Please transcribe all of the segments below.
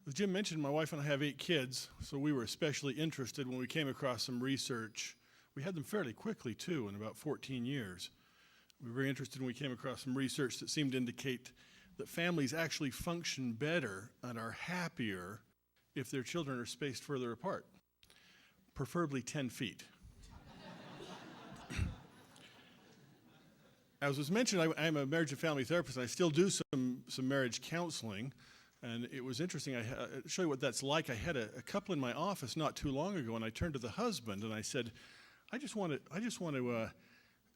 As Jim mentioned, my wife and I have 8 kids, so we were especially interested when we came across some research. We had them fairly quickly, too, in about 14 years. We were very interested when we came across some research that seemed to indicate that families actually function better and are happier if their children are spaced further apart, preferably 10 feet. As was mentioned, I'm a marriage and family therapist, and I still do some marriage counseling. And it was interesting. I'll show you what that's like. I had a couple in my office not too long ago, and I turned to the husband and I said, I just want to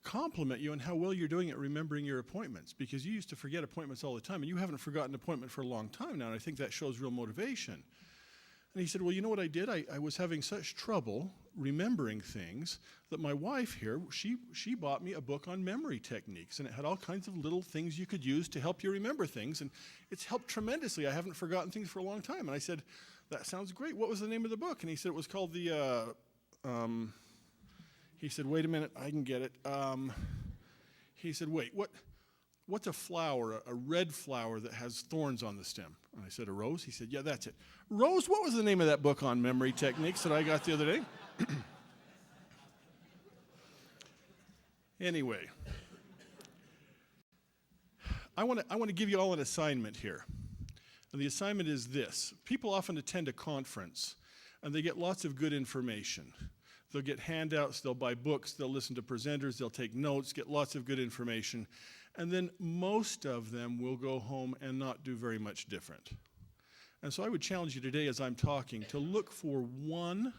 compliment you on how well you're doing at remembering your appointments, because you used to forget appointments all the time, and you haven't forgotten an appointment for a long time now, and I think that shows real motivation. And he said, well, you know what I did? I was having such trouble remembering things that my wife here, she bought me a book on memory techniques, and it had all kinds of little things you could use to help you remember things, and it's helped tremendously. I haven't forgotten things for a long time. And I said, that sounds great. What was the name of the book? And he said it was called he said, wait a minute, I can get it. He said, wait, what's a flower, a red flower that has thorns on the stem? And I said, a rose? He said, yeah, that's it. Rose, what was the name of that book on memory techniques that I got the other day? Anyway, I want to give you all an assignment here. And the assignment is this. People often attend a conference, and they get lots of good information. They'll get handouts, they'll buy books, they'll listen to presenters, they'll take notes, get lots of good information. And then most of them will go home and not do very much different. And so I would challenge you today as I'm talking to look for 1,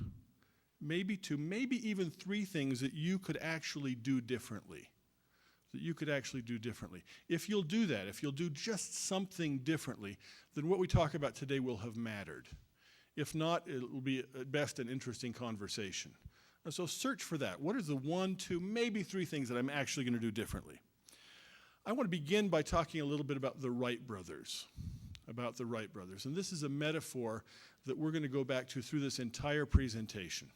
maybe 2, maybe even 3 things that you could actually do differently. If you'll do that, if you'll do just something differently, then what we talk about today will have mattered. If not, it will be at best an interesting conversation. And so search for that. What are the 1, 2, maybe 3 things that I'm actually going to do differently? I want to begin by talking a little bit about the Wright brothers. And this is a metaphor that we're going to go back to through this entire presentation.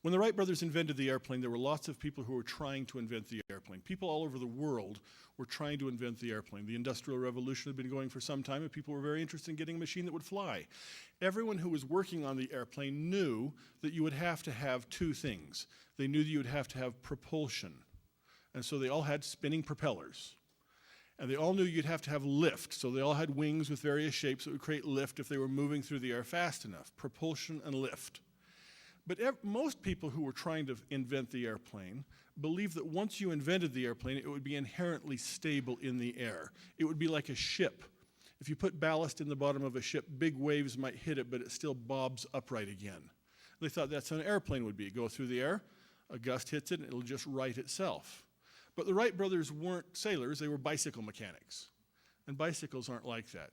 When the Wright brothers invented the airplane, there were lots of people who were trying to invent the airplane. People all over the world were trying to invent the airplane. The Industrial Revolution had been going for some time, and people were very interested in getting a machine that would fly. Everyone who was working on the airplane knew that you would have to have 2 things. They knew that you would have to have propulsion. And so they all had spinning propellers. And they all knew you'd have to have lift. So they all had wings with various shapes that would create lift if they were moving through the air fast enough. Propulsion and lift. But most people who were trying to invent the airplane believed that once you invented the airplane, it would be inherently stable in the air. It would be like a ship. If you put ballast in the bottom of a ship, big waves might hit it, but it still bobs upright again. They thought that's how an airplane would be. Go through the air, a gust hits it, and it'll just right itself. But the Wright brothers weren't sailors, they were bicycle mechanics. And bicycles aren't like that.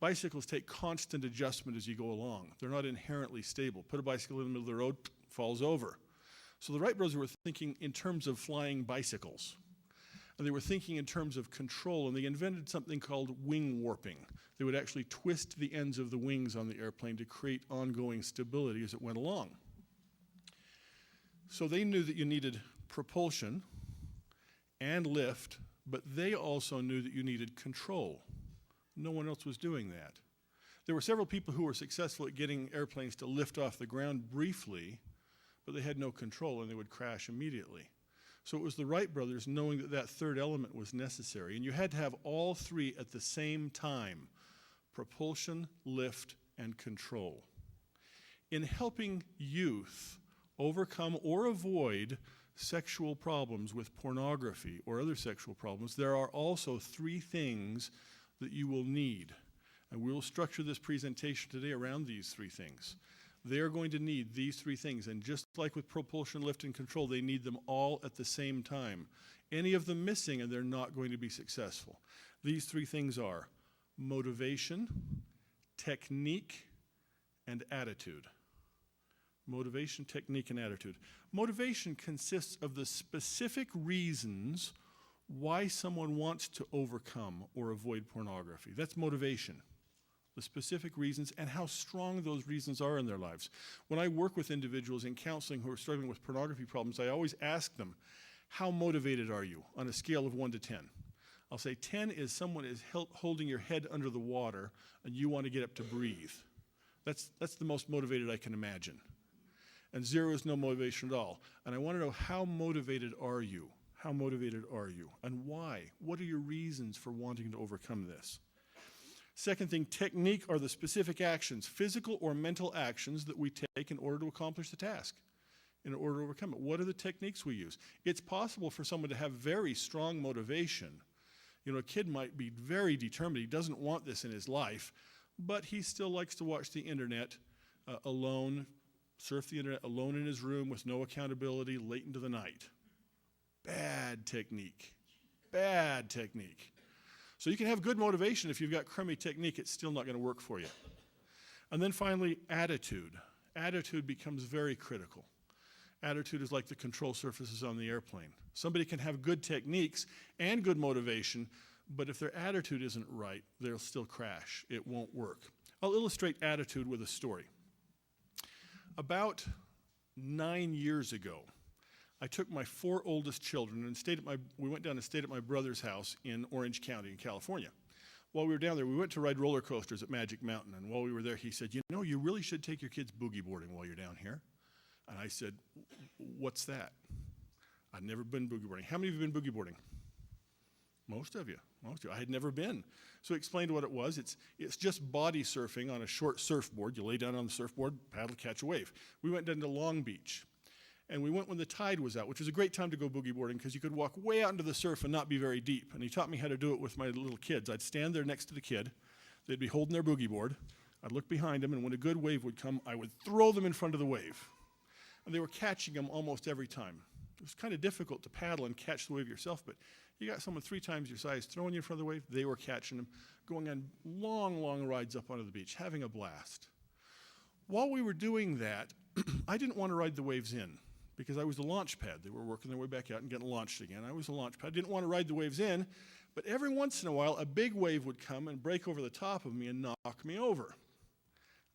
Bicycles take constant adjustment as you go along. They're not inherently stable. Put a bicycle in the middle of the road, falls over. So the Wright brothers were thinking in terms of flying bicycles. And they were thinking in terms of control, and they invented something called wing warping. They would actually twist the ends of the wings on the airplane to create ongoing stability as it went along. So they knew that you needed propulsion and lift, but they also knew that you needed control. No one else was doing that. There were several people who were successful at getting airplanes to lift off the ground briefly, but they had no control and they would crash immediately. So it was the Wright brothers knowing that that third element was necessary, and you had to have all 3 at the same time: propulsion, lift, and control. In helping youth overcome or avoid sexual problems with pornography or other sexual problems, there are also 3 things that you will need. And we will structure this presentation today around these 3 things. They are going to need these 3 things, and just like with propulsion, lift, and control, they need them all at the same time. Any of them missing, and they're not going to be successful. These 3 things are motivation, technique, and attitude. Motivation, technique, and attitude. Motivation consists of the specific reasons why someone wants to overcome or avoid pornography. That's motivation. The specific reasons and how strong those reasons are in their lives. When I work with individuals in counseling who are struggling with pornography problems, I always ask them, how motivated are you on a scale of 1 to 10? I'll say 10 is someone is holding your head under the water and you want to get up to breathe. That's the most motivated I can imagine. And 0 is no motivation at all. And I want to know, how motivated are you? How motivated are you? And why? What are your reasons for wanting to overcome this? Second thing, technique are the specific actions, physical or mental actions that we take in order to accomplish the task, in order to overcome it. What are the techniques we use? It's possible for someone to have very strong motivation. You know, a kid might be very determined. He doesn't want this in his life, but he still likes to watch the internet alone, surf the internet alone in his room with no accountability late into the night. Bad technique. Bad technique. So you can have good motivation. If you've got crummy technique, it's still not going to work for you. And then finally, attitude. Attitude becomes very critical. Attitude is like the control surfaces on the airplane. Somebody can have good techniques and good motivation, but if their attitude isn't right, they'll still crash. It won't work. I'll illustrate attitude with a story. About 9 years ago, I took my 4 oldest children and we went down and stayed at my brother's house in Orange County in California. While we were down there, we went to ride roller coasters at Magic Mountain, and while we were there, he said, you know, you really should take your kids boogie boarding while you're down here. And I said, what's that? I'd never been boogie boarding. How many of you have been boogie boarding? Most of you. I had never been. So he explained what it was. It's just body surfing on a short surfboard. You lay down on the surfboard, paddle, catch a wave. We went down to Long Beach. And we went when the tide was out, which was a great time to go boogie boarding because you could walk way out into the surf and not be very deep. And he taught me how to do it with my little kids. I'd stand there next to the kid. They'd be holding their boogie board. I'd look behind them, and when a good wave would come, I would throw them in front of the wave. And they were catching them almost every time. It was kind of difficult to paddle and catch the wave yourself, but you got someone 3 times your size throwing you in front of the wave, they were catching them, going on long, long rides up onto the beach, having a blast. While we were doing that, I didn't want to ride the waves in, because I was the launch pad. They were working their way back out and getting launched again. I was the launch pad. I didn't want to ride the waves in, but every once in a while, a big wave would come and break over the top of me and knock me over.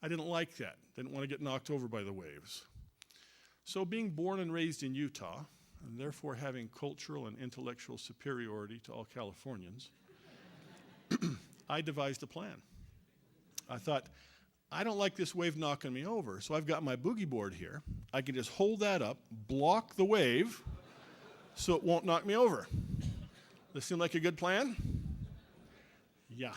I didn't like that. Didn't want to get knocked over by the waves. So being born and raised in Utah, and therefore having cultural and intellectual superiority to all Californians, I devised a plan. I thought, I don't like this wave knocking me over, so I've got my boogie board here. I can just hold that up, block the wave, so it won't knock me over. This seem like a good plan? Yeah.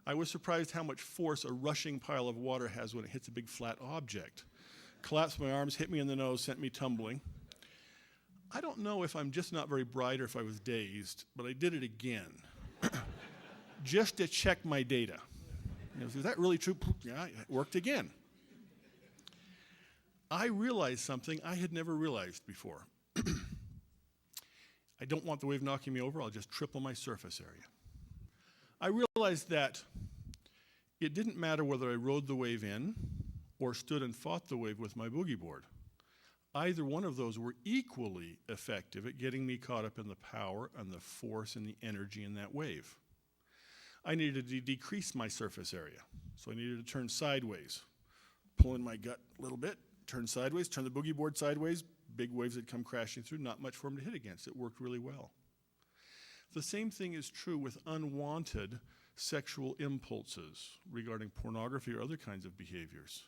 I was surprised how much force a rushing pile of water has when it hits a big flat object. Collapsed my arms, hit me in the nose, sent me tumbling. I don't know if I'm just not very bright or if I was dazed, but I did it again, just to check my data. You know, is that really true? Yeah, it worked again. I realized something I had never realized before. I don't want the wave knocking me over. I'll just triple my surface area. I realized that it didn't matter whether I rode the wave in or stood and fought the wave with my boogie board. Either one of those were equally effective at getting me caught up in the power and the force and the energy in that wave. I needed to decrease my surface area, so I needed to turn sideways, pull in my gut a little bit, turn sideways, turn the boogie board sideways, big waves that come crashing through, not much for them to hit against. It worked really well. The same thing is true with unwanted sexual impulses regarding pornography or other kinds of behaviors.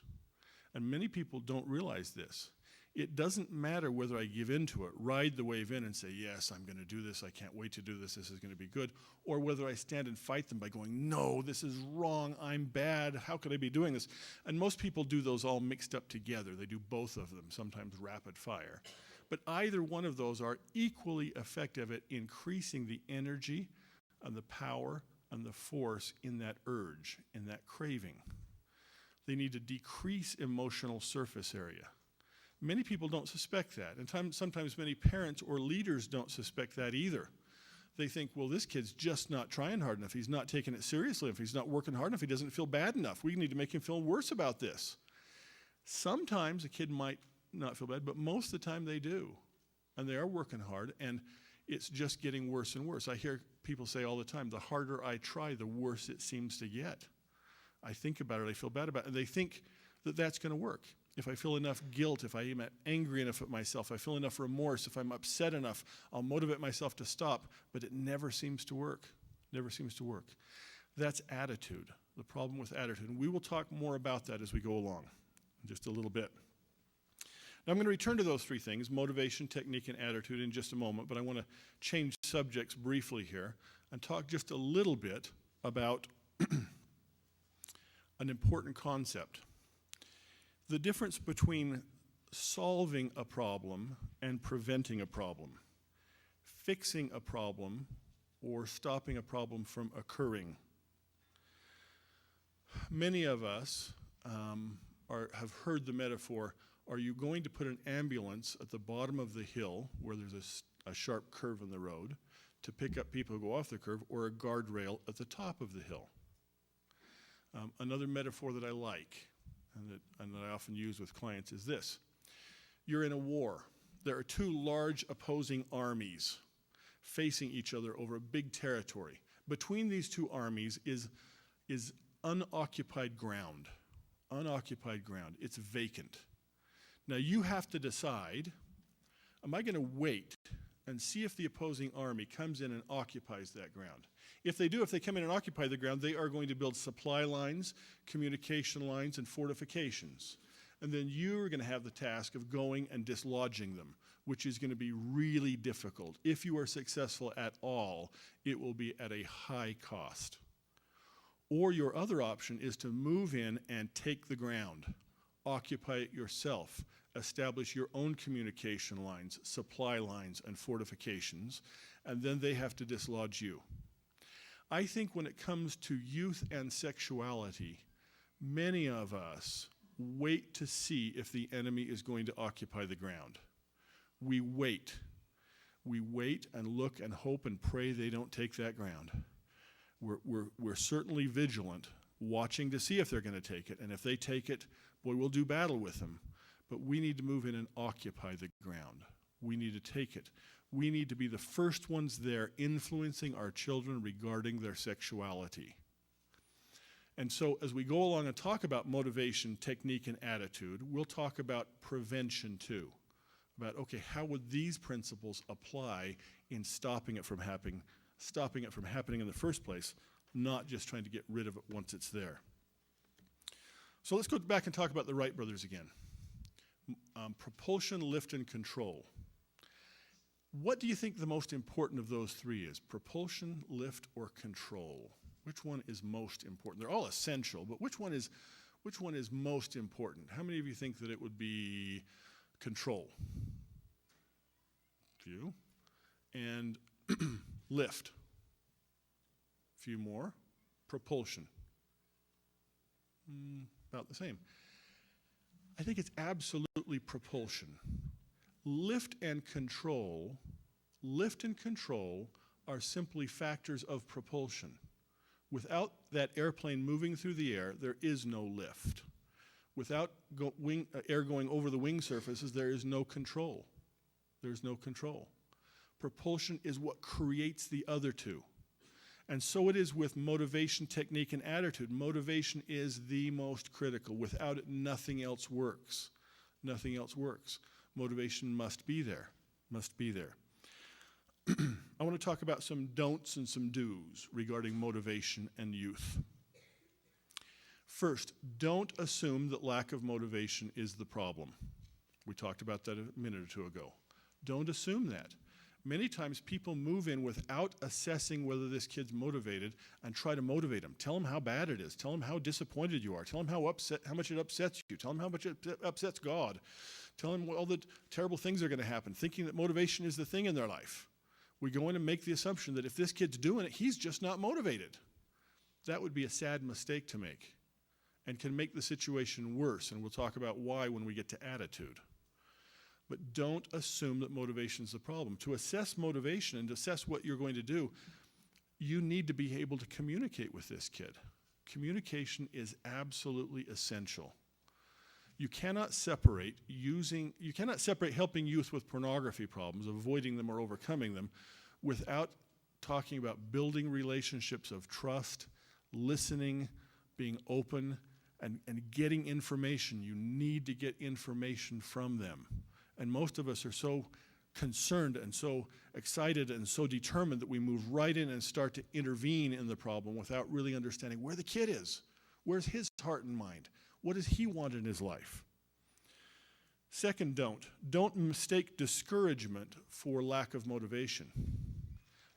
And many people don't realize this. It doesn't matter whether I give into it, ride the wave in and say, yes, I'm going to do this, I can't wait to do this, this is going to be good, or whether I stand and fight them by going, no, this is wrong, I'm bad, how could I be doing this? And most people do those all mixed up together. They do both of them, sometimes rapid fire. But either one of those are equally effective at increasing the energy and the power and the force in that urge, in that craving. They need to decrease emotional surface area. Many people don't suspect that, and sometimes many parents or leaders don't suspect that either. They think, well, this kid's just not trying hard enough. He's not taking it seriously enough. He's not working hard enough. He doesn't feel bad enough. We need to make him feel worse about this. Sometimes a kid might not feel bad, but most of the time they do, and they are working hard, and it's just getting worse and worse. I hear people say all the time, the harder I try, the worse it seems to get. I think about it, I feel bad about it, and they think that that's going to work. if I feel enough guilt, if I am angry enough at myself, I feel enough remorse, if I'm upset enough, I'll motivate myself to stop, but it never seems to work. Never seems to work. That's attitude, the problem with attitude. And we will talk more about that as we go along in just a little bit. Now I'm going to return to those three things, motivation, technique, and attitude in just a moment, but I want to change subjects briefly here and talk just a little bit about an important concept. The difference between solving a problem and preventing a problem, fixing a problem or stopping a problem from occurring. Many of us have heard the metaphor, are you going to put an ambulance at the bottom of the hill where there's a sharp curve in the road to pick up people who go off the curve, or a guardrail at the top of the hill? Another metaphor that I like and that I often use with clients is this. You're in a war. There are two large opposing armies facing each other over a big territory. Between these two armies is unoccupied ground. Unoccupied ground. It's vacant. Now you have to decide, am I going to wait and see if the opposing army comes in and occupies that ground? If they do, if they come in and occupy the ground, they are going to build supply lines, communication lines, and fortifications. And then you're going to have the task of going and dislodging them, which is going to be really difficult. If you are successful at all, it will be at a high cost. Or your other option is to move in and take the ground, occupy it yourself, establish your own communication lines, supply lines, and fortifications, and then they have to dislodge you. I think when it comes to youth and sexuality, many of us wait to see if the enemy is going to occupy the ground. We wait. We wait and look and hope and pray they don't take that ground. We're certainly vigilant, watching to see if they're going to take it. And if they take it, boy, we'll do battle with them. But we need to move in and occupy the ground. We need to take it. We need to be the first ones there influencing our children regarding their sexuality. And so as we go along and talk about motivation, technique, and attitude, we'll talk about prevention too. About, okay, how would these principles apply in stopping it from happening in the first place, not just trying to get rid of it once it's there. So let's go back and talk about the Wright brothers again. Propulsion, lift, and control. What do you think the most important of those three is? Propulsion, lift, or control? Which one is most important? They're all essential, but which one is most important? How many of you think that it would be control? Few. And lift. Few more. Propulsion. About the same. I think it's absolutely propulsion. Lift and control are simply factors of propulsion. Without that airplane moving through the air, there is no lift. Without air going over the wing surfaces, there is no control. There's no control. Propulsion is what creates the other two. And so it is with motivation, technique, and attitude. Motivation is the most critical. Without it, nothing else works. Nothing else works. Motivation must be there. Must be there. I want to talk about some don'ts and some do's regarding motivation and youth. First, don't assume that lack of motivation is the problem. We talked about that a minute or two ago. Don't assume that. Many times people move in without assessing whether this kid's motivated and try to motivate him. Tell him how bad it is. Tell him how disappointed you are. Tell him how much it upsets you. Tell him how much it upsets God. Tell him all the terrible things are going to happen, thinking that motivation is the thing in their life. We go in and make the assumption that if this kid's doing it, he's just not motivated. That would be a sad mistake to make and can make the situation worse, and we'll talk about why when we get to attitude. But don't assume that motivation is the problem. To assess motivation and to assess what you're going to do, you need to be able to communicate with this kid. Communication is absolutely essential. You cannot separate helping youth with pornography problems, avoiding them or overcoming them, without talking about building relationships of trust, listening, being open, and getting information. You need to get information from them. And most of us are so concerned and so excited and so determined that we move right in and start to intervene in the problem without really understanding where the kid is. Where's his heart and mind? What does he want in his life? Second, don't mistake discouragement for lack of motivation.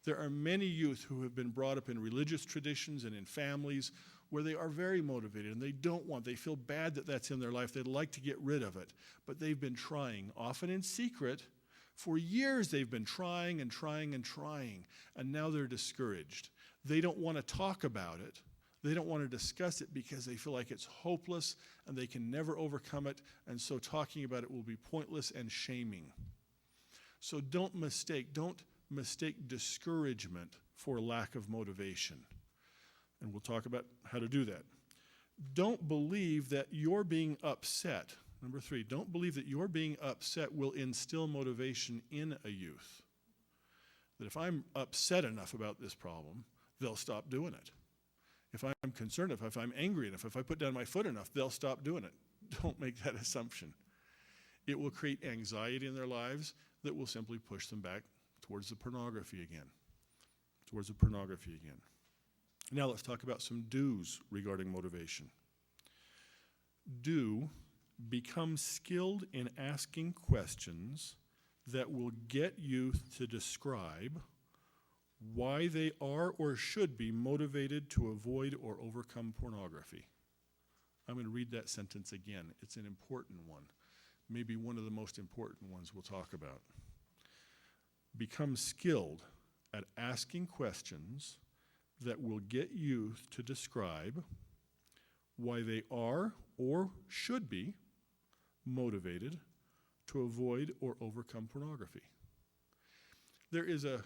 There are many youth who have been brought up in religious traditions and in families where they are very motivated and they feel bad that that's in their life. They'd like to get rid of it, but they've been trying, often in secret. For years they've been trying and trying and trying, and now they're discouraged. They don't want to talk about it. They don't want to discuss it because they feel like it's hopeless and they can never overcome it, and so talking about it will be pointless and shaming. So don't mistake discouragement for lack of motivation. And we'll talk about how to do that. Don't believe that you're being upset. Number 3, don't believe that your being upset will instill motivation in a youth. That if I'm upset enough about this problem, they'll stop doing it. If I'm concerned enough, if I'm angry enough, if I put down my foot enough, they'll stop doing it. Don't make that assumption. It will create anxiety in their lives that will simply push them back towards the pornography again. Now let's talk about some do's regarding motivation. Do become skilled in asking questions that will get youth to describe why they are or should be motivated to avoid or overcome pornography. I'm going to read that sentence again. It's an important one, maybe one of the most important ones we'll talk about. Become skilled at asking questions that will get youth to describe why they are or should be motivated to avoid or overcome pornography. There is a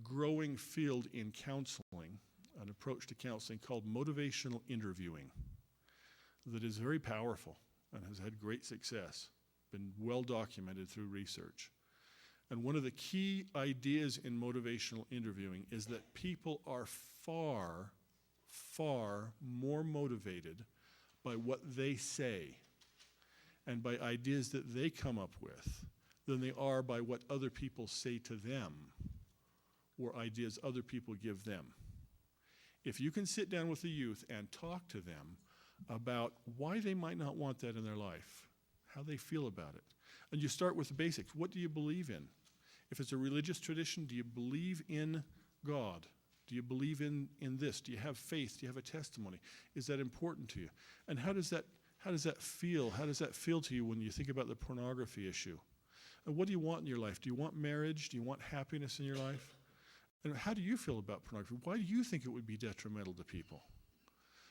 growing field in counseling, an approach to counseling called motivational interviewing that is very powerful and has had great success, been well documented through research. And one of the key ideas in motivational interviewing is that people are far, far more motivated by what they say and by ideas that they come up with than they are by what other people say to them or ideas other people give them. If you can sit down with the youth and talk to them about why they might not want that in their life, how they feel about it, and you start with the basics. What do you believe in? If it's a religious tradition, do you believe in God? Do you believe in this? Do you have faith? Do you have a testimony? Is that important to you? And how does that feel? How does that feel to you when you think about the pornography issue? And what do you want in your life? Do you want marriage? Do you want happiness in your life? And how do you feel about pornography? Why do you think it would be detrimental to people?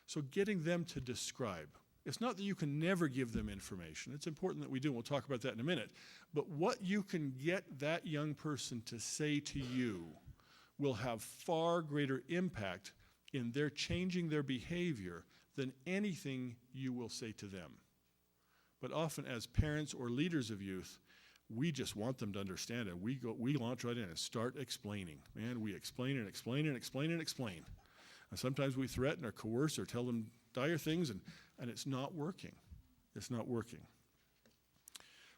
So getting them to describe. It's not that you can never give them information. It's important that we do, and we'll talk about that in a minute. But what you can get that young person to say to you will have far greater impact in their changing their behavior than anything you will say to them. But often as parents or leaders of youth, we just want them to understand it. We launch right in and start explaining. Man, we explain and explain and explain and explain. And sometimes we threaten or coerce or tell them dire things, and it's not working. It's not working.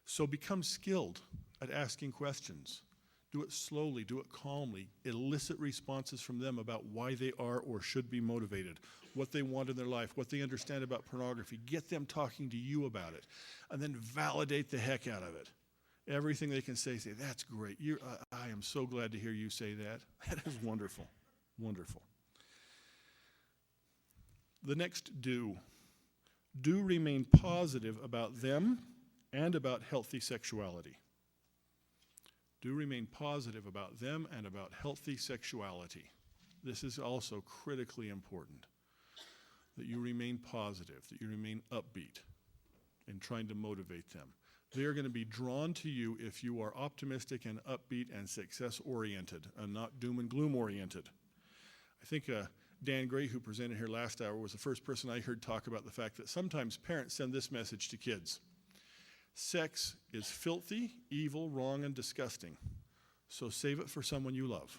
So become skilled at asking questions. Do it slowly, do it calmly. Elicit responses from them about why they are or should be motivated, what they want in their life, what they understand about pornography. Get them talking to you about it, and then validate the heck out of it. Everything they can say, that's great. I am so glad to hear you say that. That is wonderful, wonderful. The next do remain positive about them and about healthy sexuality. Do remain positive about them and about healthy sexuality. This is also critically important, that you remain positive, that you remain upbeat in trying to motivate them. They are going to be drawn to you if you are optimistic and upbeat and success-oriented and not doom and gloom-oriented. I think Dan Gray, who presented here last hour, was the first person I heard talk about the fact that sometimes parents send this message to kids. Sex is filthy, evil, wrong, and disgusting. So save it for someone you love.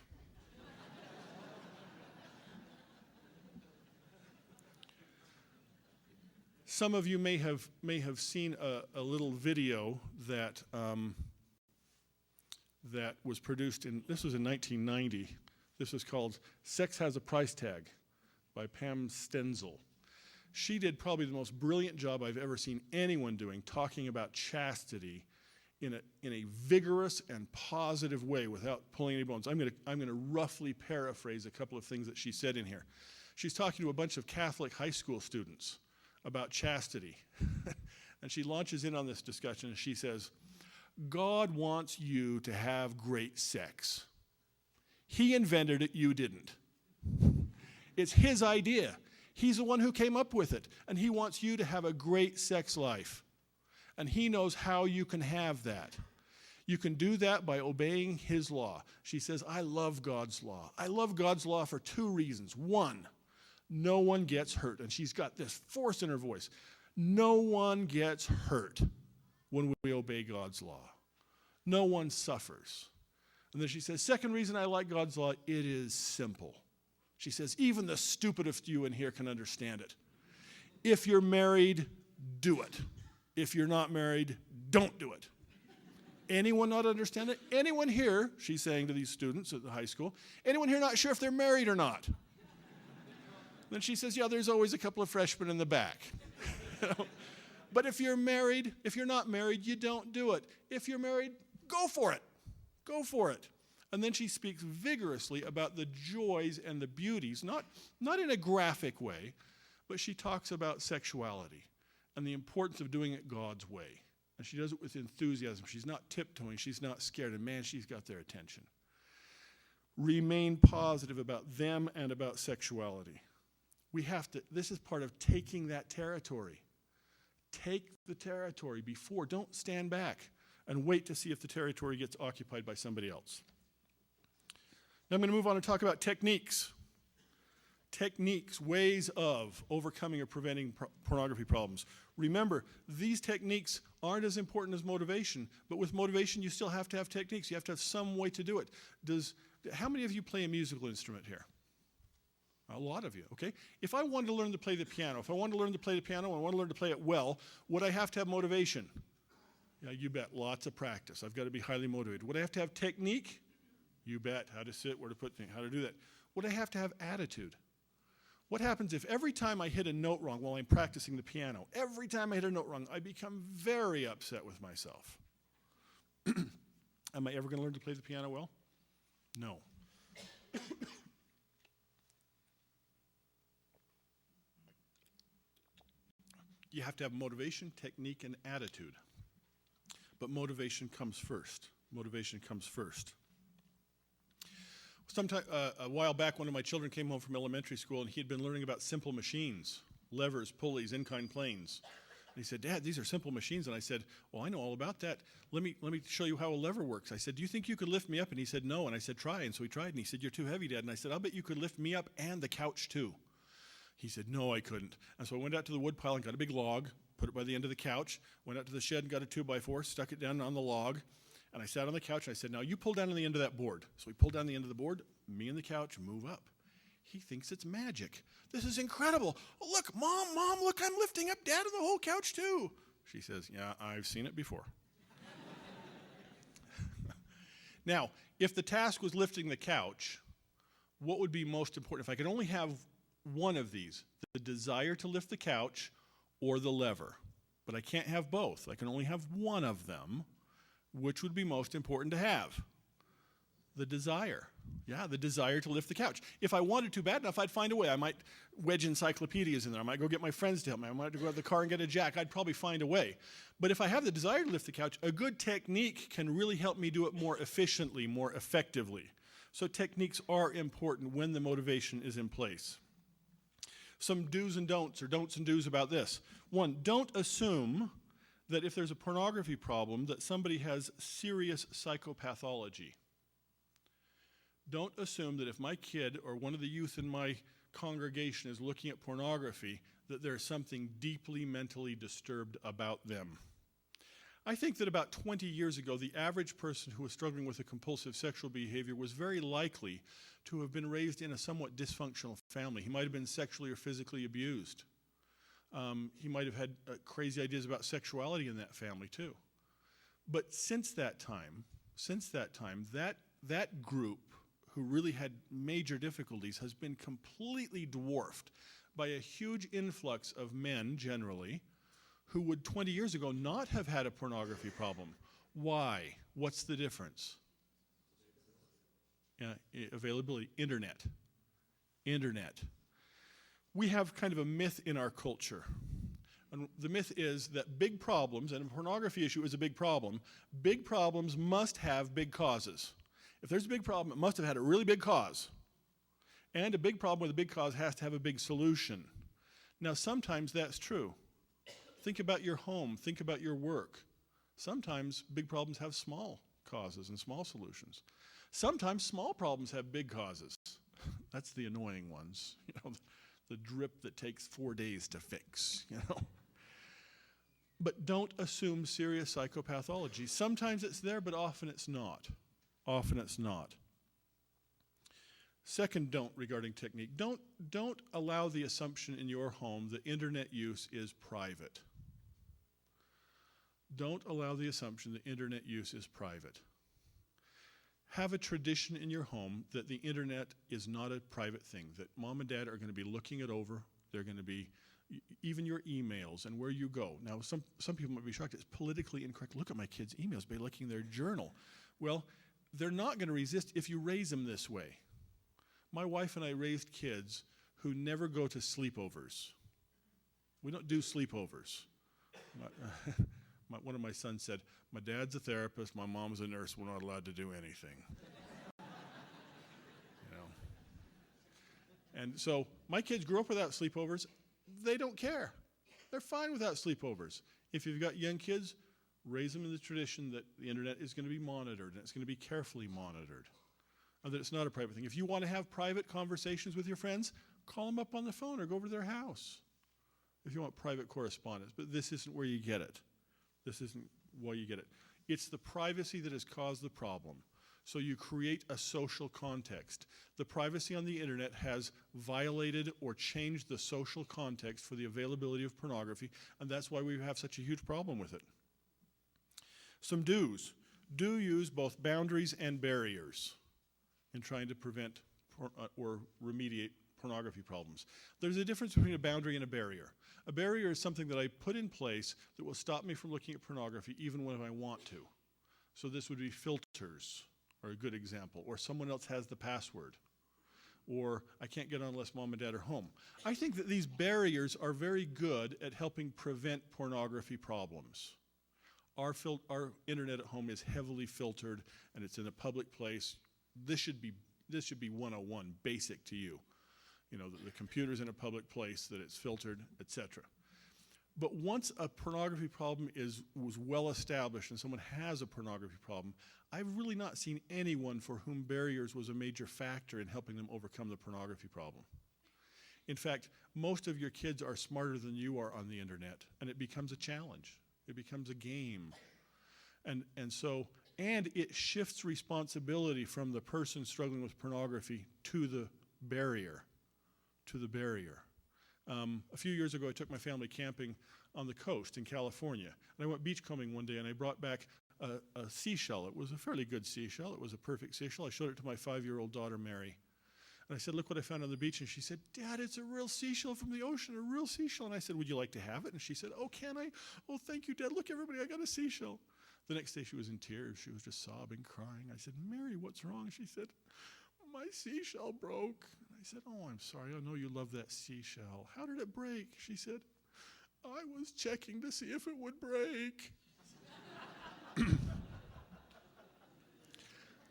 Some of you may have seen a little video that that was produced this was in 1990. This was called "Sex Has a Price Tag" by Pam Stenzel. She did probably the most brilliant job I've ever seen anyone doing, talking about chastity in a vigorous and positive way without pulling any bones. I'm gonna roughly paraphrase a couple of things that she said in here. She's talking to a bunch of Catholic high school students about chastity. And she launches in on this discussion and she says, God wants you to have great sex. He invented it, you didn't. It's his idea. He's the one who came up with it, and he wants you to have a great sex life. And he knows how you can have that. You can do that by obeying his law. She says, I love God's law. I love God's law for two reasons. One, no one gets hurt. And she's got this force in her voice. No one gets hurt when we obey God's law. No one suffers. And then she says, second reason I like God's law, it is simple. She says, even the stupidest you in here can understand it. If you're married, do it. If you're not married, don't do it. Anyone not understand it? Anyone here, she's saying to these students at the high school, anyone here not sure if they're married or not? Then she says, yeah, there's always a couple of freshmen in the back. But if you're married, if you're not married, you don't do it. If you're married, go for it. Go for it. And then she speaks vigorously about the joys and the beauties, not in a graphic way, but she talks about sexuality and the importance of doing it God's way. And she does it with enthusiasm. She's not tiptoeing. She's not scared. And man, she's got their attention. Remain positive about them and about sexuality. We have to, this is part of taking that territory. Take the territory before. Don't stand back and wait to see if the territory gets occupied by somebody else. Now I'm going to move on and talk about techniques. Techniques, ways of overcoming or preventing pornography problems. Remember, these techniques aren't as important as motivation, but with motivation you still have to have techniques. You have to have some way to do it. How many of you play a musical instrument here? A lot of you, okay? If I wanted to learn to play the piano, and I wanted to learn to learn to play it well, would I have to have motivation? Yeah, you bet, lots of practice. I've got to be highly motivated. Would I have to have technique? You bet, how to sit, where to put things, how to do that. Would I have to have attitude? What happens if every time I hit a note wrong while I'm practicing the piano, every time I hit a note wrong, I become very upset with myself? Am I ever going to learn to play the piano well? No. You have to have motivation, technique, and attitude. But motivation comes first. Motivation comes first. Sometime, a while back, one of my children came home from elementary school, and he had been learning about simple machines, levers, pulleys, inclined planes. And he said, Dad, these are simple machines. And I said, well, I know all about that. Let me show you how a lever works. I said, do you think you could lift me up? And he said, no. And I said, try. And so he tried, and he said, you're too heavy, Dad. And I said, I'll bet you could lift me up and the couch too. He said, no, I couldn't. And so I went out to the wood pile and got a big log, put it by the end of the couch, went out to the shed and got a 2x4, stuck it down on the log, and I sat on the couch and I said, now you pull down on the end of that board. So we pulled down the end of the board, me and the couch move up. He thinks it's magic. This is incredible. Oh, look, Mom, look, I'm lifting up Dad and the whole couch too. She says, yeah, I've seen it before. Now, if the task was lifting the couch, what would be most important? If I could only have one of these, the desire to lift the couch or the lever. But I can't have both. I can only have one of them. Which would be most important to have? The desire. Yeah, the desire to lift the couch. If I wanted to bad enough, I'd find a way. I might wedge encyclopedias in there. I might go get my friends to help me. I might go out to the car and get a jack. I'd probably find a way. But if I have the desire to lift the couch, a good technique can really help me do it more efficiently, more effectively. So techniques are important when the motivation is in place. Some do's and don'ts, or don'ts and do's about this. One, don't assume that if there's a pornography problem that somebody has serious psychopathology. Don't assume that if my kid or one of the youth in my congregation is looking at pornography, that there's something deeply mentally disturbed about them. I think that about 20 years ago, the average person who was struggling with a compulsive sexual behavior was very likely to have been raised in a somewhat dysfunctional family. He might have been sexually or physically abused. He might have had crazy ideas about sexuality in that family too. But since that time, that group who really had major difficulties has been completely dwarfed by a huge influx of men generally who would 20 years ago not have had a pornography problem. Why? What's the difference? Availability. Internet. We have kind of a myth in our culture. And the myth is that big problems, and a pornography issue is a big problem, big problems must have big causes. If there's a big problem, it must have had a really big cause. And a big problem with a big cause has to have a big solution. Now, sometimes that's true. Think about your home. Think about your work. Sometimes big problems have small causes and small solutions. Sometimes small problems have big causes. That's the annoying ones. The drip that takes 4 days to fix, But don't assume serious psychopathology. Sometimes it's there, but often it's not. Second don't regarding technique. Don't allow the assumption in your home that internet use is private. Don't allow the assumption that internet use is private. Have a tradition in your home that the internet is not a private thing, that mom and dad are going to be looking it over. They're going to be, even your emails and where you go. Now, some people might be shocked. It's politically incorrect. Look at my kids' emails by looking their journal. Well, they're not going to resist if you raise them this way. My wife and I raised kids who never go to sleepovers. We don't do sleepovers. One of my sons said, my dad's a therapist, my mom's a nurse, we're not allowed to do anything. And so my kids grew up without sleepovers. They don't care. They're fine without sleepovers. If you've got young kids, raise them in the tradition that the internet is going to be monitored, and it's going to be carefully monitored, and that it's not a private thing. If you want to have private conversations with your friends, call them up on the phone or go over to their house if you want private correspondence. But this isn't where you get it. This isn't why you get it. It's the privacy that has caused the problem. So you create a social context. The privacy on the internet has violated or changed the social context for the availability of pornography, and that's why we have such a huge problem with it. Some do's. Do use both boundaries and barriers in trying to prevent or remediate pornography problems. There's a difference between a boundary and a barrier. A barrier is something that I put in place that will stop me from looking at pornography even when I want to. So this would be filters, or a good example, or someone else has the password, or I can't get on unless mom and dad are home. I think that these barriers are very good at helping prevent pornography problems. Our internet at home is heavily filtered, and it's in a public place. This should be 101, basic to you. The computer's in a public place, that it's filtered, etc. But once a pornography problem was well established and someone has a pornography problem, I've really not seen anyone for whom barriers was a major factor in helping them overcome the pornography problem. In fact, most of your kids are smarter than you are on the internet, and it becomes a challenge. It becomes a game. And it shifts responsibility from the person struggling with pornography to the barrier. A few years ago, I took my family camping on the coast in California. And I went beachcombing one day, and I brought back a seashell. It was a fairly good seashell. It was a perfect seashell. I showed it to my 5-year-old daughter, Mary. And I said, look what I found on the beach. And she said, Dad, it's a real seashell from the ocean, a real seashell. And I said, would you like to have it? And she said, oh, can I? Oh, thank you, Dad. Look, everybody, I got a seashell. The next day, she was in tears. She was just sobbing, crying. I said, Mary, what's wrong? She said, my seashell broke. And I said, oh, I'm sorry. I know you love that seashell. How did it break? She said, I was checking to see if it would break.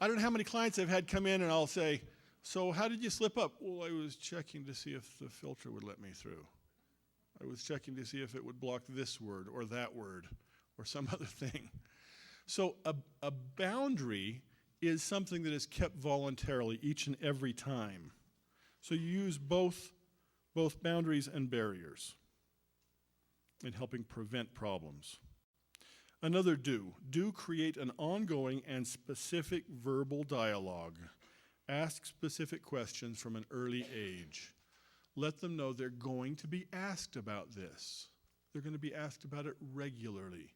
I don't know how many clients I've had come in and I'll say, so how did you slip up? Well, I was checking to see if the filter would let me through. I was checking to see if it would block this word or that word or some other thing. So a boundary is something that is kept voluntarily each and every time. So you use both boundaries and barriers in helping prevent problems. Another do create an ongoing and specific verbal dialogue. Ask specific questions from an early age. Let them know they're going to be asked about this. They're going to be asked about it regularly.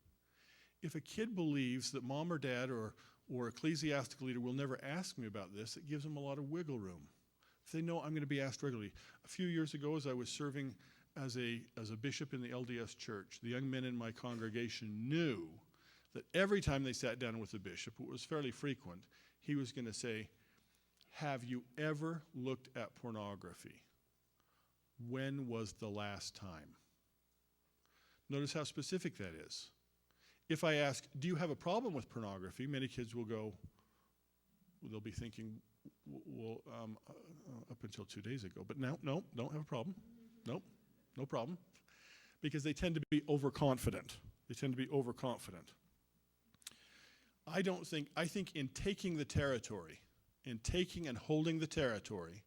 If a kid believes that mom or dad or ecclesiastical leader will never ask me about this, it gives them a lot of wiggle room. If they know I'm going to be asked regularly. A few years ago, as I was serving as a bishop in the LDS church, the young men in my congregation knew that every time they sat down with the bishop, it was fairly frequent, he was going to say, "Have you ever looked at pornography? When was the last time?" Notice how specific that is. If I ask, "Do you have a problem with pornography?" many kids will go, they'll be thinking, well, up until 2 days ago. But now, no, don't have a problem. Nope, no problem. Because they tend to be overconfident. They tend to be overconfident. I think in taking the territory, in taking and holding the territory,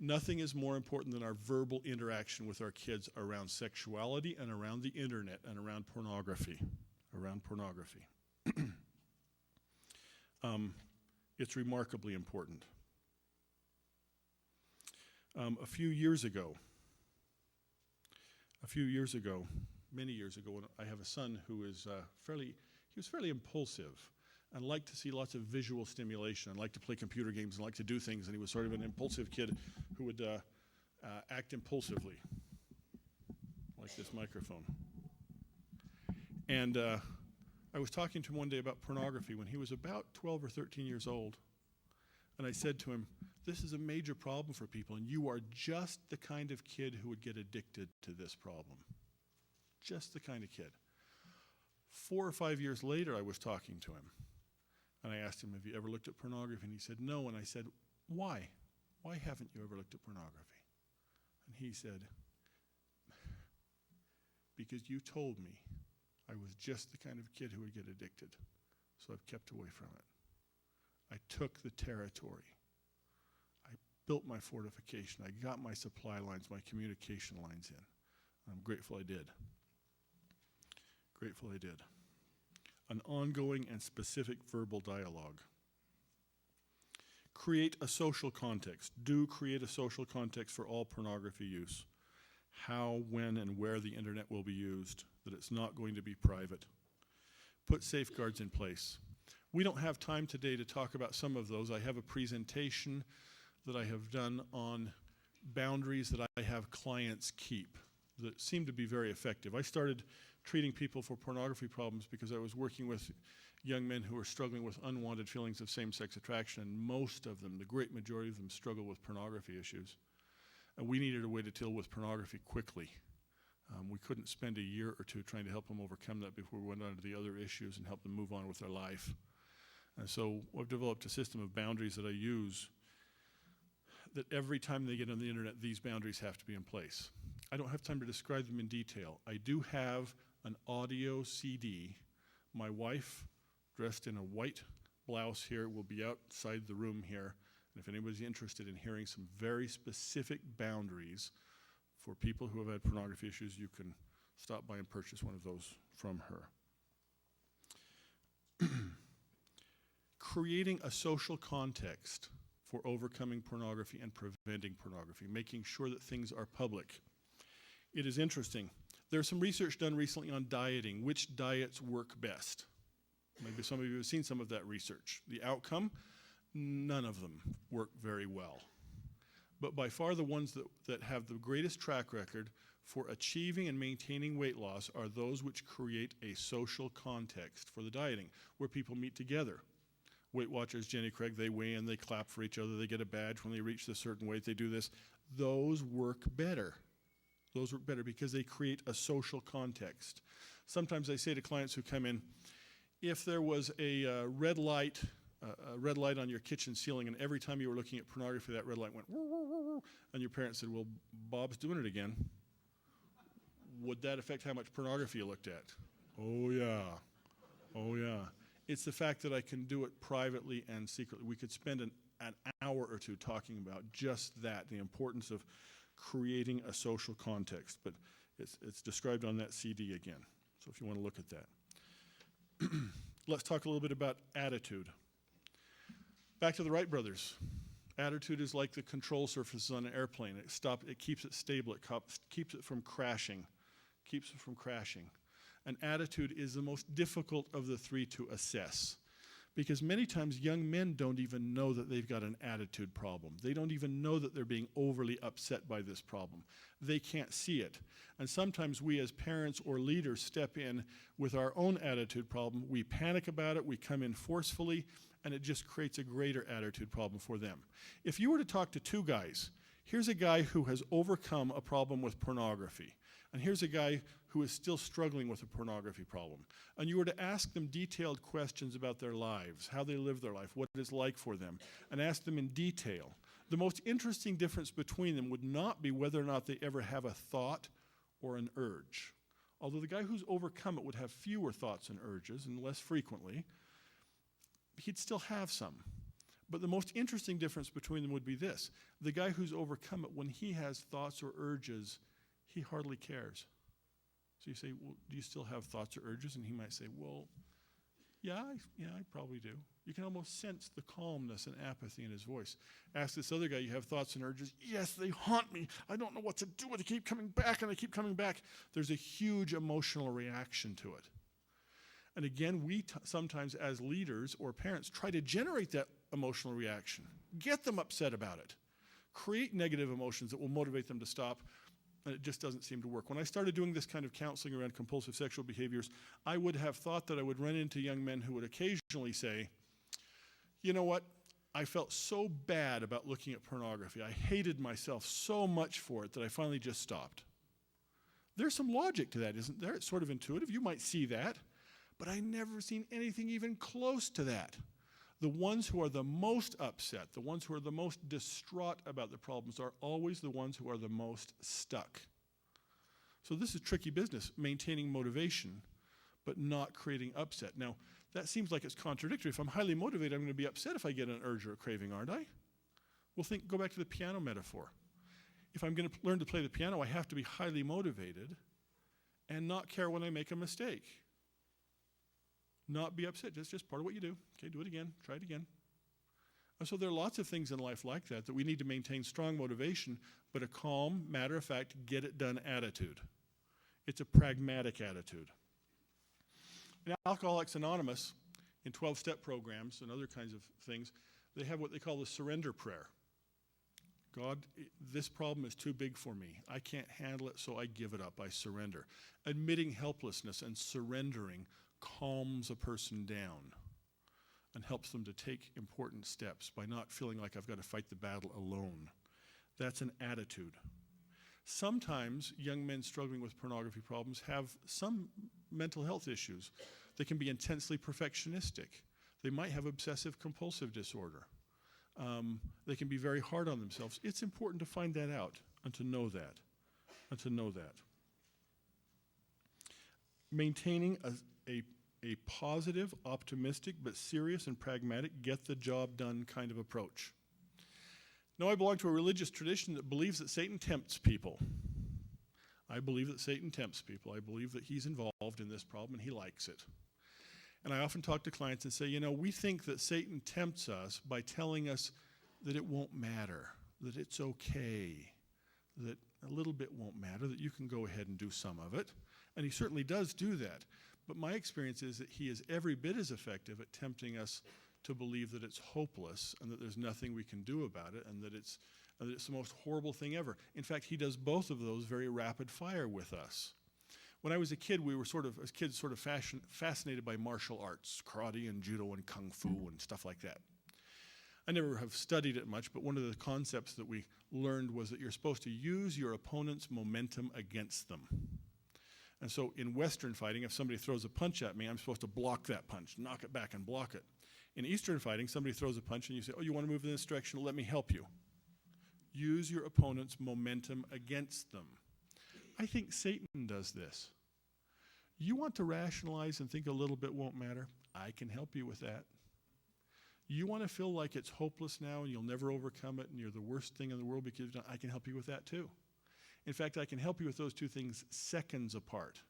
nothing is more important than our verbal interaction with our kids around sexuality and around the internet and around pornography. It's remarkably important. A few years ago, many years ago, when I have a son who is fairly impulsive and liked to see lots of visual stimulation and liked to play computer games and liked to do things, and he was sort of an impulsive kid who would act impulsively, like this microphone. And I was talking to him one day about pornography when he was about 12 or 13 years old. And I said to him, "This is a major problem for people, and you are just the kind of kid who would get addicted to this problem." Just the kind of kid. 4 or 5 years later, I was talking to him. And I asked him, "Have you ever looked at pornography?" And he said, "No." And I said, "Why? Why haven't you ever looked at pornography?" And he said, "Because you told me I was just the kind of kid who would get addicted, so I've kept away from it. I took the territory. I built my fortification. I got my supply lines, my communication lines in. I'm grateful I did. Grateful I did." An ongoing and specific verbal dialogue. Create a social context. Do create a social context for all pornography use. How, when, and where the internet will be used, that it's not going to be private. Put safeguards in place. We don't have time today to talk about some of those. I have a presentation that I have done on boundaries that I have clients keep that seem to be very effective. I started treating people for pornography problems because I was working with young men who were struggling with unwanted feelings of same-sex attraction, and most of them, the great majority of them, struggle with pornography issues. And we needed a way to deal with pornography quickly. We couldn't spend a year or two trying to help them overcome that before we went on to the other issues and help them move on with their life. And so I've developed a system of boundaries that I use that every time they get on the internet, these boundaries have to be in place. I don't have time to describe them in detail. I do have an audio CD. My wife, dressed in a white blouse here, will be outside the room here. And if anybody's interested in hearing some very specific boundaries for people who have had pornography issues, you can stop by and purchase one of those from her. Creating a social context for overcoming pornography and preventing pornography, making sure that things are public. It is interesting. There's some research done recently on dieting, which diets work best. Maybe some of you have seen some of that research. The outcome, none of them work very well. But by far the ones that have the greatest track record for achieving and maintaining weight loss are those which create a social context for the dieting, where people meet together. Weight Watchers, Jenny Craig, they weigh in, they clap for each other, they get a badge when they reach a certain weight, they do this. Those work better. Those work better because they create a social context. Sometimes I say to clients who come in, if there was a red light on your kitchen ceiling, and every time you were looking at pornography, that red light went, woo, woo, woo, woo, and your parents said, "Well, Bob's doing it again," would that affect how much pornography you looked at? Oh, yeah. Oh, yeah. It's the fact that I can do it privately and secretly. We could spend an hour or two talking about just that, the importance of creating a social context. But it's described on that CD again, so if you want to look at that. Let's talk a little bit about attitude. Back to the Wright brothers. Attitude is like the control surfaces on an airplane. It keeps it stable, it keeps it from crashing, An attitude is the most difficult of the three to assess, because many times young men don't even know that they've got an attitude problem. They don't even know that they're being overly upset by this problem. They can't see it. And sometimes we as parents or leaders step in with our own attitude problem. We panic about it, we come in forcefully, and it just creates a greater attitude problem for them. If you were to talk to two guys, here's a guy who has overcome a problem with pornography, and here's a guy who is still struggling with a pornography problem, and you were to ask them detailed questions about their lives, how they live their life, what it's like for them, and ask them in detail, the most interesting difference between them would not be whether or not they ever have a thought or an urge. Although the guy who's overcome it would have fewer thoughts and urges and less frequently, he'd still have some. But the most interesting difference between them would be this. The guy who's overcome it, when he has thoughts or urges, he hardly cares. So you say, well, do you still have thoughts or urges? And he might say, well, yeah, I probably do. You can almost sense the calmness and apathy in his voice. Ask this other guy, you have thoughts and urges? Yes, they haunt me. I don't know what to do. They keep coming back and they keep coming back. There's a huge emotional reaction to it. And again, we sometimes as leaders or parents try to generate that emotional reaction. Get them upset about it. Create negative emotions that will motivate them to stop, and it just doesn't seem to work. When I started doing this kind of counseling around compulsive sexual behaviors, I would have thought that I would run into young men who would occasionally say, you know what, I felt so bad about looking at pornography. I hated myself so much for it that I finally just stopped. There's some logic to that, isn't there? It's sort of intuitive. You might see that. But I never seen anything even close to that. The ones who are the most upset, the ones who are the most distraught about the problems are always the ones who are the most stuck. So this is tricky business, maintaining motivation, but not creating upset. Now, that seems like it's contradictory. If I'm highly motivated, I'm going to be upset if I get an urge or a craving, aren't I? Well, go back to the piano metaphor. If I'm going to learn to play the piano, I have to be highly motivated and not care when I make a mistake. Not be upset. That's just part of what you do. Okay, do it again. Try it again. And so there are lots of things in life like that we need to maintain strong motivation, but a calm, matter-of-fact, get-it-done attitude. It's a pragmatic attitude. In Alcoholics Anonymous, in 12-step programs and other kinds of things, they have what they call the surrender prayer. God, this problem is too big for me. I can't handle it, so I give it up. I surrender. Admitting helplessness and surrendering calms a person down and helps them to take important steps by not feeling like I've got to fight the battle alone. That's an attitude. Sometimes young men struggling with pornography problems have some mental health issues. They can be intensely perfectionistic. They might have obsessive compulsive disorder. They can be very hard on themselves. It's important to find that out and to know that. Maintaining a positive, optimistic, but serious and pragmatic, get the job done kind of approach. Now, I belong to a religious tradition that believes that Satan tempts people. I believe that Satan tempts people. I believe that he's involved in this problem and he likes it. And I often talk to clients and say, we think that Satan tempts us by telling us that it won't matter, that it's okay, that a little bit won't matter, that you can go ahead and do some of it. And he certainly does do that. But my experience is that he is every bit as effective at tempting us to believe that it's hopeless and that there's nothing we can do about it and that it's the most horrible thing ever. In fact, he does both of those very rapid fire with us. When I was a kid, we were fascinated by martial arts, karate and judo and kung fu and stuff like that. I never have studied it much, but one of the concepts that we learned was that you're supposed to use your opponent's momentum against them. And so in Western fighting, if somebody throws a punch at me, I'm supposed to block that punch, knock it back and block it. In Eastern fighting, somebody throws a punch and you say, you want to move in this direction? Let me help you. Use your opponent's momentum against them. I think Satan does this. You want to rationalize and think a little bit won't matter? I can help you with that. You want to feel like it's hopeless now and you'll never overcome it and you're the worst thing in the world because I can help you with that too. In fact, I can help you with those two things seconds apart.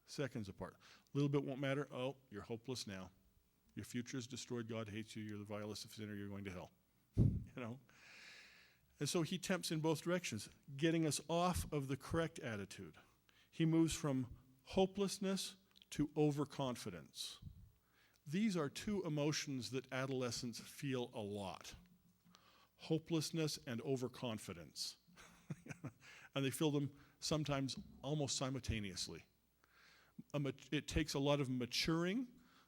Seconds apart. A little bit won't matter. Oh, you're hopeless now. Your future is destroyed. God hates you. You're the vilest of sinner. You're going to hell. And so he tempts in both directions, getting us off of the correct attitude. He moves from hopelessness to overconfidence. These are two emotions that adolescents feel a lot. Hopelessness and overconfidence. And they feel them sometimes almost simultaneously. It takes a lot of maturing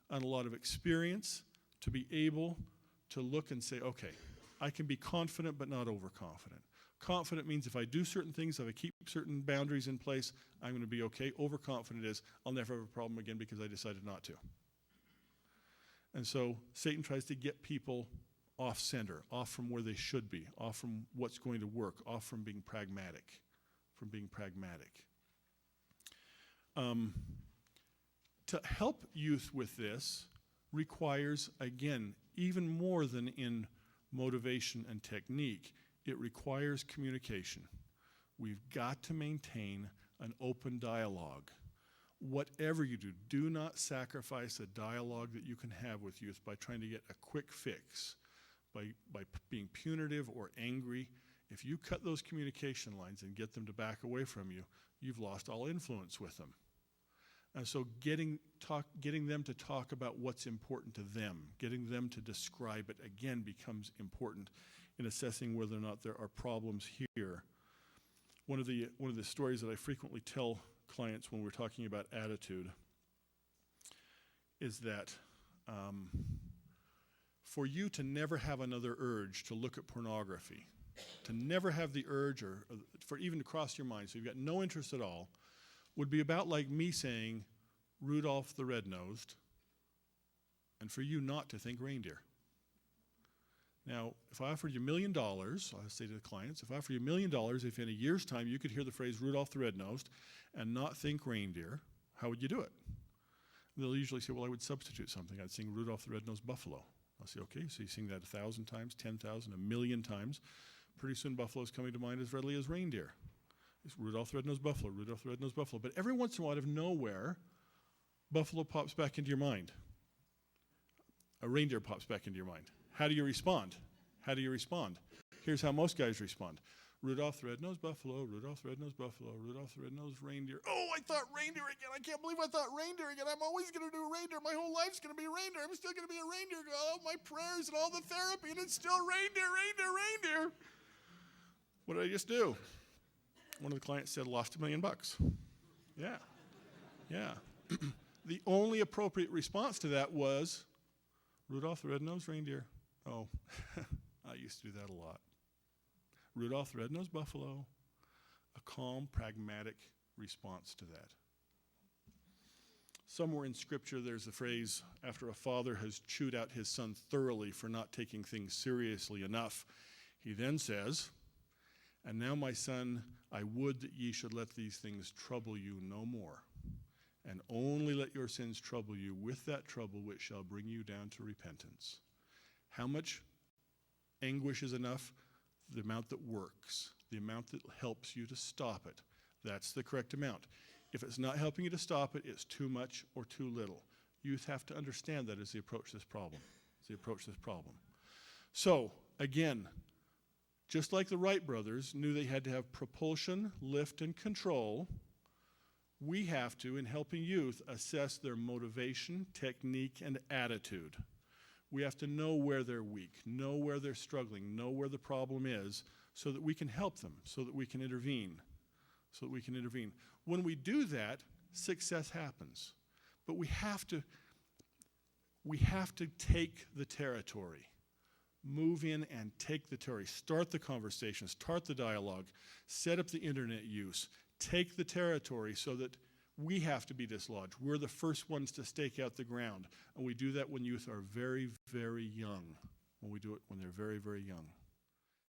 and a lot of experience to be able to look and say, okay, I can be confident but not overconfident. Confident means if I do certain things, if I keep certain boundaries in place, I'm going to be okay. Overconfident is I'll never have a problem again because I decided not to. And so Satan tries to get people off center, off from where they should be, off from what's going to work, off from being pragmatic, To help youth with this requires, again, even more than in motivation and technique, it requires communication. We've got to maintain an open dialogue. Whatever you do, do not sacrifice a dialogue that you can have with youth by trying to get a quick fix, by being punitive or angry. If you cut those communication lines and get them to back away from you, you've lost all influence with them. And so getting them to talk about what's important to them, getting them to describe it, again, becomes important in assessing whether or not there are problems here. One of the stories that I frequently tell clients when we're talking about attitude is that for you to never have another urge to look at pornography, to never have the urge or for even to cross your mind, so you've got no interest at all, would be about like me saying Rudolph the Red-Nosed, and for you not to think reindeer. Now, if I offered you $1 million, I say to the clients, if I offer you $1 million, if in a year's time you could hear the phrase Rudolph the Red-Nosed and not think reindeer, how would you do it? And they'll usually say, well, I would substitute something. I'd sing Rudolph the Red-Nosed Buffalo. I'll say, okay, so you sing that 1,000 times, 10,000, 1,000,000 times. Pretty soon buffalo's coming to mind as readily as reindeer. It's Rudolph the Red-Nosed Buffalo, Rudolph the Red-Nosed Buffalo. But every once in a while, out of nowhere, buffalo pops back into your mind. A reindeer pops back into your mind. How do you respond? Here's how most guys respond. Rudolph the Red-Nosed Buffalo, Rudolph the Red-Nosed Buffalo, Rudolph the Red-Nosed Reindeer. Oh, I thought reindeer again. I can't believe I thought reindeer again. I'm always going to do reindeer. My whole life's going to be reindeer. I'm still going to be a reindeer. All my prayers and all the therapy, and it's still reindeer. What did I just do? One of the clients said, lost $1 million. Yeah. The only appropriate response to that was, Rudolph the Red-Nosed Reindeer. Oh, I used to do that a lot. Rudolph the Red-Nosed Buffalo. A calm, pragmatic response to that. Somewhere in Scripture there's a phrase, after a father has chewed out his son thoroughly for not taking things seriously enough, he then says, and now, my son, I would that ye should let these things trouble you no more, and only let your sins trouble you with that trouble which shall bring you down to repentance. How much anguish is enough? The amount that works, the amount that helps you to stop it. That's the correct amount. If it's not helping you to stop it, it's too much or too little. Youth have to understand that as they approach this problem. So, again, just like the Wright brothers knew they had to have propulsion, lift, and control, we have to, in helping youth, assess their motivation, technique, and attitude. We have to know where they're weak, know where they're struggling, know where the problem is, so that we can help them, so that we can intervene. When we do that, success happens. But we have to take the territory. Move in and take the territory. Start the conversation, start the dialogue, set up the internet use, take the territory so that we have to be dislodged. We're the first ones to stake out the ground. And we do that when youth are very, very young. When we do it when they're very, very young.